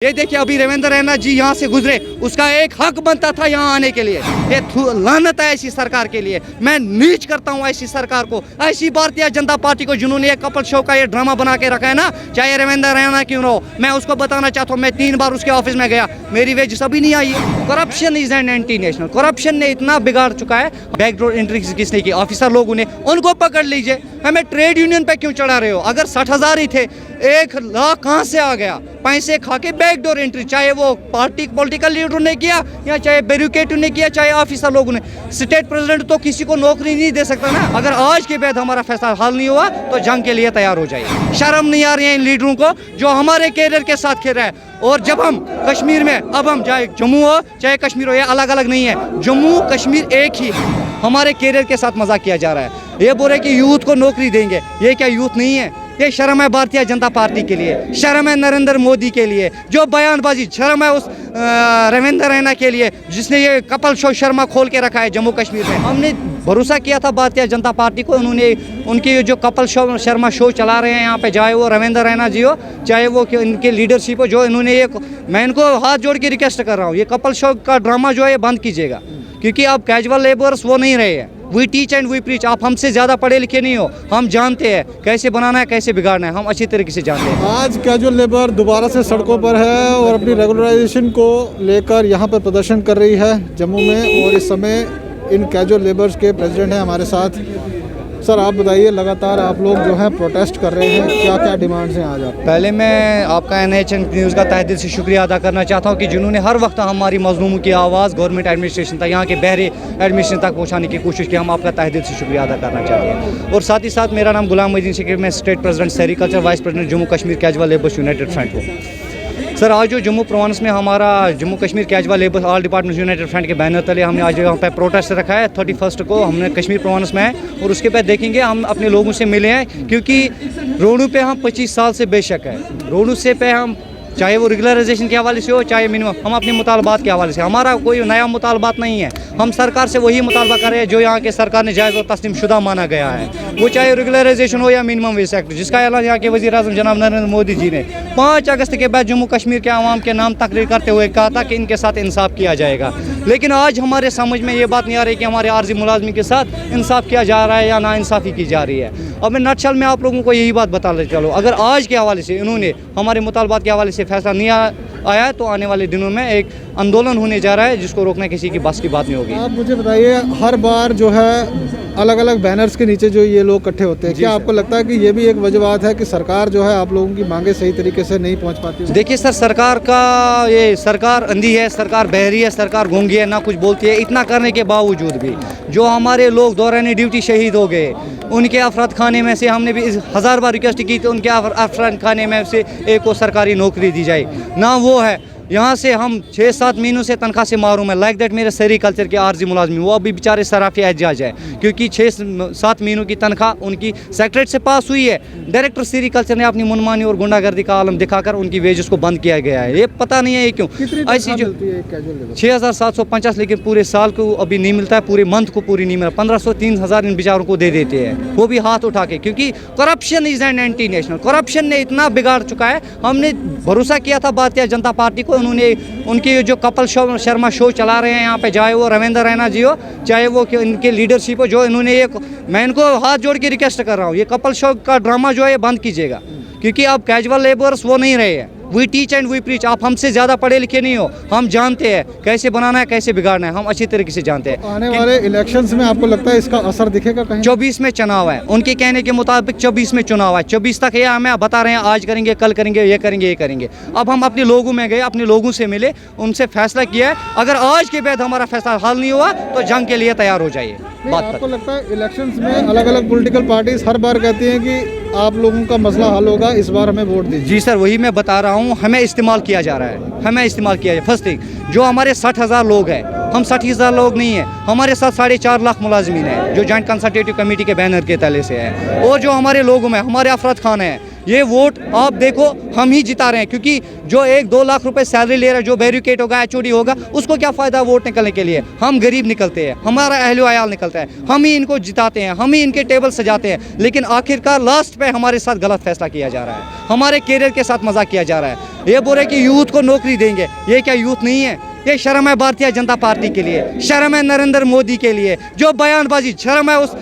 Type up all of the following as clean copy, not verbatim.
ये देखिए अभी रविंद्र रैना जी यहाँ से गुजरे, उसका एक हक बनता था यहाँ आने के लिए। ये लानत है ऐसी सरकार के लिए। मैं नीच करता हूँ ऐसी सरकार को, ऐसी भारतीय जनता पार्टी को जिन्होंने एक कपल शो का ये ड्रामा बना के रखा है ना, चाहे रविंद्र रैना क्यों ना हो। मैं उसको बताना चाहता हूँ, मैं 3 बार उसके ऑफिस में गया, मेरी वेज अभी नहीं आई। Corruption is an anti national. Corruption ने इतना बिगाड़ चुका है। बैकडोर एंट्री किसने की? ऑफिसर लोगों ने। उनको पकड़ लीजिए। हमें ट्रेड यूनियन पे क्यों चढ़ा रहे हो? अगर 60,000 ही थे, 1 लाख कहाँ से आ गया? पैसे खा के बैकडोर एंट्री, चाहे वो पार्टी पॉलिटिकल लीडर ने किया या चाहे ब्यूरोक्रेट ने किया, चाहे ऑफिसर लोगों ने। स्टेट प्रेसिडेंट तो किसी को नौकरी नहीं दे सकता ना। अगर आज के बाद हमारा फैसला हल नहीं हुआ तो जंग के लिए तैयार हो जाए। शर्म नहीं आ रही है इन लीडरों को जो हमारे कैरियर के साथ खेल रहा है। और जब हम कश्मीर में, अब हम चाहे जम्मू हो चाहे कश्मीर हो, ये अलग अलग नहीं है, जम्मू कश्मीर एक ही है। हमारे कैरियर के साथ मजाक किया जा रहा है। ये बोल रहे कि यूथ को नौकरी देंगे, ये क्या यूथ नहीं है? ये शर्म है भारतीय जनता पार्टी के लिए, शर्म है नरेंद्र मोदी के लिए जो बयानबाजी, शर्म है उस रविंद्र रैना के लिए जिसने ये कपल शो शर्मा खोल के रखा है जम्मू कश्मीर में। हमने भरोसा किया था भारतीय जनता पार्टी को, उन्होंने उनके जो कपल शो शर्मा शो चला रहे हैं यहाँ पे, चाहे वो रविंद्र रैना जी हो चाहे वो इनके लीडरशिप हो, जो इन्होंने ये, मैं इनको हाथ जोड़ के रिक्वेस्ट कर रहा हूँ, ये कपल शो का ड्रामा जो है बंद कीजिएगा, क्योंकि अब कैजुअल लेबर्स वो नहीं रहे हैं। We teach and we preach. आप हमसे ज़्यादा पढ़े लिखे नहीं हो, हम जानते हैं कैसे बनाना है, कैसे बिगाड़ना है, हम अच्छी तरीके से जानते हैं। आज कैजुअल लेबर दोबारा से सड़कों पर है और अपनी रेगुलराइजेशन को लेकर यहाँ पर प्रदर्शन कर रही है जम्मू में। और इस समय इन कैजुअल लेबर्स के प्रेसिडेंट हैं हमारे साथ। सर आप बताइए, लगातार आप लोग जो हैं प्रोटेस्ट कर रहे हैं, क्या क्या डिमांड्स हैं आज आप? पहले मैं आपका NHN न्यूज़ का तहे दिल से शुक्रिया अदा करना चाहता हूं कि जिन्होंने हर वक्त हमारी मजलूमों की आवाज़ गवर्नमेंट एडमिनिस्ट्रेशन तक, यहाँ के बहरे एडमिनिस्ट्रेशन तक पहुँचाने की कोशिश की। हम आपका तहे दिल से शुक्रिया अदा करना चाहते हैं। और साथ ही साथ मेरा नाम गुलाम मोहद्दीन शेख, मैं state president sericulture, vice president Jammu Kashmir casual labours United front हूँ। सर आज जो जम्मू प्रोविंस में हमारा Jammu Kashmir casual labour all department United front के बैनर तले हमने आज यहाँ पे प्रोटेस्ट रखा है। 31 को हमने कश्मीर प्रोविंस में है और उसके बाद देखेंगे हम अपने लोगों से मिले हैं, क्योंकि रोडों पे हम 25 साल से बेशक है। रोडों से पे हम, चाहे वो रेगुलराइजेशन के हवाले से हो चाहे मिनिमम, हम अपने मुतालबात के हवाले से, हमारा कोई नया मुतालबात नहीं है। हम सरकार से वही मुतालबा कर रहे हैं जो यहाँ के सरकार ने जायज़ और तस्लीम शुदा माना गया है, वो चाहे रेगुलराइजेशन हो या मिनिमम वेज एक्ट, जिसका ऐलान यहाँ के वज़ीर-ए-आज़म जनाब नरेंद्र मोदी जी ने 5 अगस्त के बाद जम्मू कश्मीर के आवाम के नाम तकरीर करते हुए कहा था कि इनके साथ इंसाफ किया जाएगा। लेकिन आज हमारे समझ में ये बात नहीं आ रही कि हमारे आर्जी मुलाजमी के साथ इंसाफ किया जा रहा है या नाइंसाफ़ी की जा रही है। अब मैं नटशल में आप लोगों को यही बात बता ले चलो, अगर आज के हवाले से इन्होंने हमारे मुतालबात के हवाले से फैसला नहीं आया है तो आने वाले दिनों में एक आंदोलन होने जा रहा है जिसको रोकना किसी की बस की बात नहीं होगी। आप मुझे बताइए, हर बार जो है अलग अलग बैनर्स के नीचे जो ये लोग इकट्ठे होते हैं, क्या आपको लगता है कि ये भी एक वजह है कि सरकार जो है आप लोगों की मांगे सही तरीके से नहीं पहुंच पाती? देखिए सर, सरकार का ये, सरकार अंधी है, सरकार बहरी है, सरकार गूंगी है, ना कुछ बोलती है। इतना करने के बावजूद भी जो हमारे लोग दौरान ड्यूटी शहीद हो गए, उनके अफराद खाने में से हमने भी 1000 बार रिक्वेस्ट की थी उनके अफराद खाने में से एक को सरकारी नौकरी दी जाए, ना वो है। यहाँ से हम 6-7 महीनों से तनख्वाह से मारूम है। लाइक दैट मेरे सेरिकल्चर के आर्जी मुलाजमी, वो अभी बेचारे सराफी एहजाज है, क्योंकि 6-7 महीनों की तनख्वाह उनकी सेक्रेटरीट से पास हुई है। डायरेक्टर सेरिकल्चर ने अपनी मनमानी और गुंडागर्दी का आलम दिखाकर उनकी वेजेस को बंद किया गया है। ये पता नहीं है ये क्यों ऐसी जो 6,750, लेकिन पूरे साल को अभी नहीं मिलता है, पूरे मंथ को पूरी नहीं मिला। 1500-3000 इन बेचारों को दे देते हैं, वो भी हाथ उठा के, क्योंकि corruption is an anti national. Corruption ने इतना बिगाड़ चुका है। हमने भरोसा किया था भारतीय जनता पार्टी को, उन्होंने उनके जो कपल शो शर्मा शो चला रहे हैं यहाँ पे, चाहे वो रविंद्र रैना जी हो चाहे वो इनके लीडरशिप हो, जो इन्होंने ये, मैं इनको हाथ जोड़ के रिक्वेस्ट कर रहा हूँ, ये कपल शो का ड्रामा जो है बंद कीजिएगा, क्योंकि अब कैजुअल लेबर्स वो नहीं रहे हैं। We teach and we preach. आप हमसे ज़्यादा पढ़े लिखे नहीं हो, हम जानते हैं कैसे बनाना है, कैसे बिगाड़ना है, हम अच्छी तरीके से जानते हैं। आने वाले इलेक्शंस में आपको लगता है इसका असर दिखेगा कहीं? 24 में चुनाव है, उनके कहने के मुताबिक 24 में चुनाव है। 24 तक ये हमें बता रहे हैं आज करेंगे, कल करेंगे, ये करेंगे, ये करेंगे। अब हम अपने लोगों में गए, अपने लोगों से मिले, उनसे फैसला किया है। अगर आज के बाद हमारा फैसला हल नहीं हुआ तो जंग के लिए तैयार हो जाइए। आपको लगता है इलेक्शंस में अलग अलग पॉलिटिकल पार्टीज हर बार कहती हैं कि आप लोगों का मसला हल होगा, इस बार हमें वोट दीजिए? जी सर, वही मैं बता रहा हूँ, हमें इस्तेमाल किया जा रहा है, हमें इस्तेमाल किया जाए। फर्स्ट थिंग, जो हमारे 60,000 लोग हैं, हम 60,000 लोग नहीं हैं, हमारे साथ 4.5 लाख मुलाजमीन हैं जो जॉइंट कंसल्टेटिव कमेटी के बैनर के तले से है। और जो हमारे लोगों में हमारे अफराद खाने हैं, ये वोट आप देखो हम ही जिता रहे हैं, क्योंकि जो 1-2 लाख रुपए सैलरी ले रहा है, जो बैरिकेड होगा, HOD होगा, उसको क्या फ़ायदा वोट निकलने के लिए? हम गरीब निकलते हैं, हमारा अहलो अयाल निकलता है, हम ही इनको जिताते हैं, हम ही इनके टेबल सजाते हैं, लेकिन आखिरकार लास्ट पे हमारे साथ गलत फैसला किया जा रहा है, हमारे कैरियर के साथ मजाक किया जा रहा है। ये बोल रहे कि यूथ को नौकरी देंगे। ये क्या यूथ नहीं है? ये शर्म है भारतीय जनता पार्टी के लिए, शर्म है नरेंद्र मोदी के लिए जो बयानबाजी, शर्म है उस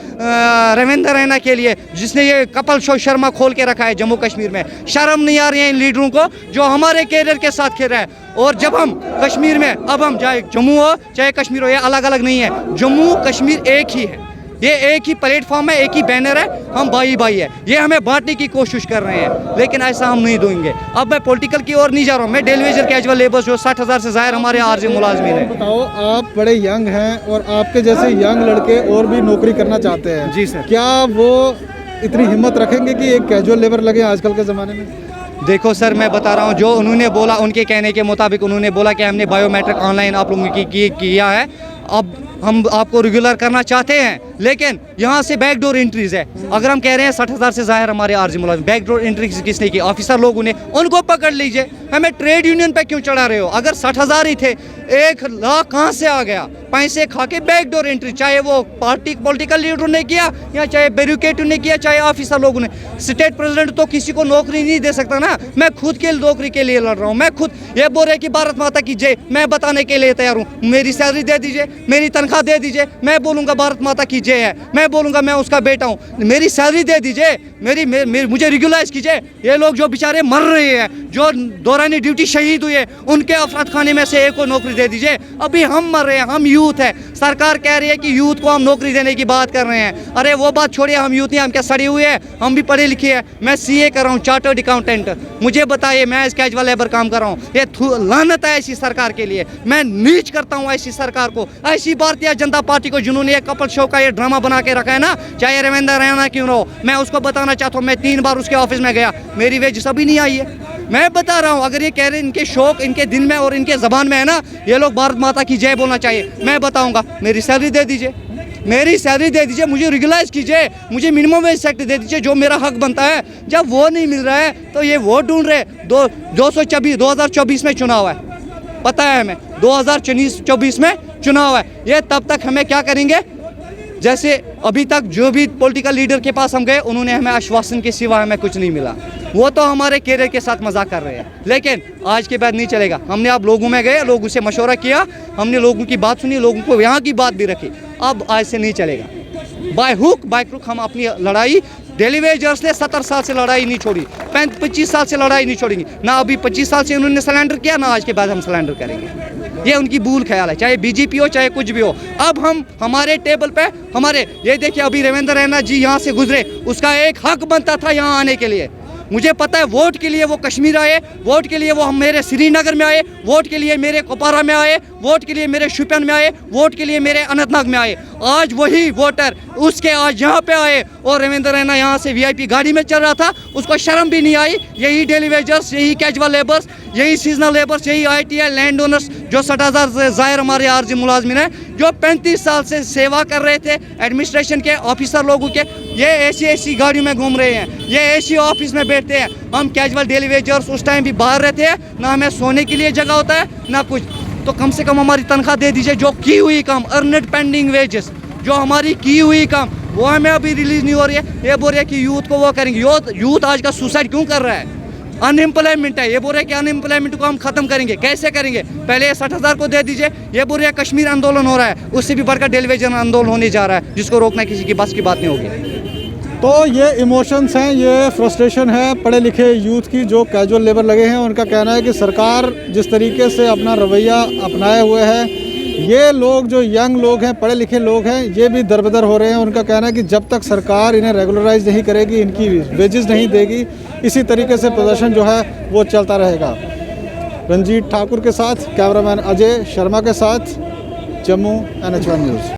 रविंद्र रैना के लिए जिसने ये कपिल शो शर्मा खोल के रखा है जम्मू कश्मीर में। शर्म नहीं आ रही है इन लीडरों को जो हमारे कैरियर के साथ खेल रहा है। और जब हम कश्मीर में, अब हम चाहे जम्मू हो चाहे कश्मीर हो, ये अलग अलग नहीं है, जम्मू कश्मीर एक ही है, ये एक ही प्लेटफॉर्म है, एक ही बैनर है, हम भाई भाई है। ये हमें बांटने की कोशिश कर रहे हैं लेकिन ऐसा हम नहीं देंगे। अब मैं पॉलिटिकल की ओर नहीं जा रहा हूँ, मैं डेली वेजर कैजुअल लेबर्स जो 60,000 से ज़ाहिर हमारे आरजी मुलाजमीन हैं। बताओ, आप बड़े यंग हैं और आपके जैसे यंग लड़के और भी नौकरी करना चाहते हैं। जी सर। क्या वो इतनी हिम्मत रखेंगे कि एक कैजुअल लेबर लगे आजकल के ज़माने में? देखो सर, मैं बता रहा हूँ जो उन्होंने बोला, उनके कहने के मुताबिक उन्होंने बोला कि हमने बायोमेट्रिक ऑनलाइन आप लोगों की किया है, अब हम आपको रेगुलर करना चाहते हैं लेकिन यहाँ से बैकडोर एंट्रीज है। अगर हम कह रहे हैं 60,000 से ज़ाहिर हमारे आरजी मुलाजिम, बैकडोर एंट्रीज किसने की? ऑफिसर लोगों ने। उनको पकड़ लीजिए, हमें ट्रेड यूनियन पे क्यों चढ़ा रहे हो? अगर 60,000 ही थे, 1 लाख कहाँ से आ गया? पैसे खा के बैकडोर एंट्री, चाहे वो पार्टी पॉलिटिकल लीडरों ने किया या चाहे ब्यूरोक्रेटों ने किया, चाहे ऑफिसर लोगों ने। स्टेट प्रेसिडेंट तो किसी को नौकरी नहीं दे सकता ना। मैं खुद के नौकरी के लिए लड़ रहा हूँ, मैं खुद। ये बोल रहे कि भारत माता की जय, मैं बताने के लिए तैयार हूँ। मेरी सैलरी दे दीजिए, मेरी तनख्वाह दे दीजिए, मैं बोलूँगा भारत माता की जय है, मैं बोलूँगा मैं उसका बेटा हूँ। मेरी सैलरी दे दीजिए, मुझे रेगुलाइज कीजिए। ये लोग जो बेचारे मर रहे हैं, जो दौरानी ड्यूटी शहीद हुए, उनके अफराद खाने में से एक को नौकरी दे दीजिए। अभी हम मर रहे हैं, हम यूथ है, सरकार कह रही है कि यूथ को हम नौकरी देने की बात कर रहे हैं। अरे वो बात छोड़िए, हम यूथ नहीं, हम क्या सड़े हुए हैं? हम भी पढ़े लिखे हैं। मैं CA कर रहा हूँ, चार्टर्ड अकाउंटेंट। मुझे बताइए, मैं इस कैजुअल लेबर काम कर रहा हूँ। ये लानत है ऐसी सरकार के लिए। मैं नीच करता हूँ ऐसी सरकार को, ऐसी भारतीय जनता पार्टी को जिन्होंने ये कपिल शो का ये ड्रामा बना के रखा है ना, चाहे रविंद्र रैना क्यों ना हो। मैं उसको बताना चाहता हूँ, मैं 3 बार उसके ऑफिस में गया, मेरी वेज अभी नहीं आई है। मैं बता रहा हूँ, अगर ये कह रहे हैं इनके शौक इनके दिल में और इनके ज़बान में है ना, ये लोग भारत माता की जय बोलना चाहिए। मैं बताऊँगा, मेरी सैलरी दे दीजिए, मेरी सैलरी दे दीजिए, मुझे रेगुलाइज कीजिए, मुझे मिनिमम वेज सेक्टर दे दीजिए जो मेरा हक बनता है। जब वो नहीं मिल रहा है तो ये वोट ढूंढ रहे। 2024 में चुनाव है, पता है हमें, 2024 में चुनाव है। ये तब तक हमें क्या करेंगे? जैसे अभी तक जो भी पॉलिटिकल लीडर के पास हम गए, उन्होंने हमें आश्वासन के सिवा हमें कुछ नहीं मिला। वो तो हमारे कैरियर के साथ मजाक कर रहे हैं, लेकिन आज के बाद नहीं चलेगा। हमने आप लोगों में गए, लोगों से मशवरा किया, हमने लोगों की बात सुनी, लोगों को यहाँ की बात भी रखी। अब आज से नहीं चलेगा। बाय हुक बाय क्रुक हम अपनी लड़ाई, डेली वेजर्स ने 70 साल से लड़ाई नहीं छोड़ी, 25 साल से लड़ाई नहीं छोड़ेंगे ना। अभी 25 साल से उन्होंने सरेंडर किया ना, आज के बाद हम सरेंडर करेंगे। ये उनकी भूल ख्याल है, चाहे BJP हो चाहे कुछ भी हो। अब हम हमारे टेबल पे हमारे, ये देखिए अभी रविंद्र रैना जी यहाँ से गुजरे, उसका एक हक बनता था यहाँ आने के लिए। मुझे पता है वोट के लिए वो कश्मीर आए, वोट के लिए वो हम मेरे श्रीनगर में आए, वोट के लिए मेरे कुपवारा में आए, वोट के लिए मेरे शोपियान में आए, वोट के लिए मेरे अनंतनाग में आए। आज वही वोटर उसके आज यहाँ पे आए और रविंद्र रैना यहाँ से VIP गाड़ी में चल रहा था, उसको शर्म भी नहीं आई। यही डेली वेजर्स, यही कैजुअल लेबर्स, यही सीजनल लेबर्स, यही ITI लैंड ओनर्स जो 60,000 से ज़ाहिर हमारे आरजी मुलाजमिन हैं, जो 35 साल से सेवा कर रहे थे एडमिनिस्ट्रेशन के ऑफिसर लोगों के, ये ऐसी गाड़ियों में घूम रहे हैं, ये ऐसी ऑफिस में बैठते हैं। हम कैजुअल डेली वेजर्स उस टाइम भी बाहर रहते हैं, ना हमें सोने के लिए जगह होता है ना कुछ। तो कम से कम हमारी तनख्वाह दे दीजिए, जो की हुई काम, अर्नड पेंडिंग वेजेस, जो हमारी की हुई काम वो हमें अभी रिलीज नहीं हो रही है। ये बोल रहे हैं कि यूथ को वो करेंगे। यूथ आज का सुसाइड क्यों कर रहा है? अनएम्प्लॉयमेंट है। ये बोल रहे हैं कि अनएम्प्लॉयमेंट को हम खत्म करेंगे। कैसे करेंगे? पहले 60,000 को दे दीजिए। ये बोल रहे हैं कश्मीर आंदोलन हो रहा है, उससे भी बढ़कर डेली वेजर आंदोलन होने जा रहा है, जिसको रोकना किसी की बस की बात नहीं होगी। तो ये इमोशंस हैं, ये फ्रस्ट्रेशन है पढ़े लिखे यूथ की जो कैजुअल लेबर लगे हैं। उनका कहना है कि सरकार जिस तरीके से अपना रवैया अपनाए हुए है, ये लोग जो यंग लोग हैं, पढ़े लिखे लोग हैं, ये भी दरबदर हो रहे हैं। उनका कहना है कि जब तक सरकार इन्हें रेगुलराइज नहीं करेगी, इनकी वेजेस नहीं देगी, इसी तरीके से प्रदर्शन जो है वो चलता रहेगा। रंजीत ठाकुर के साथ, कैमरामैन अजय शर्मा के साथ, जम्मू NH1 न्यूज़।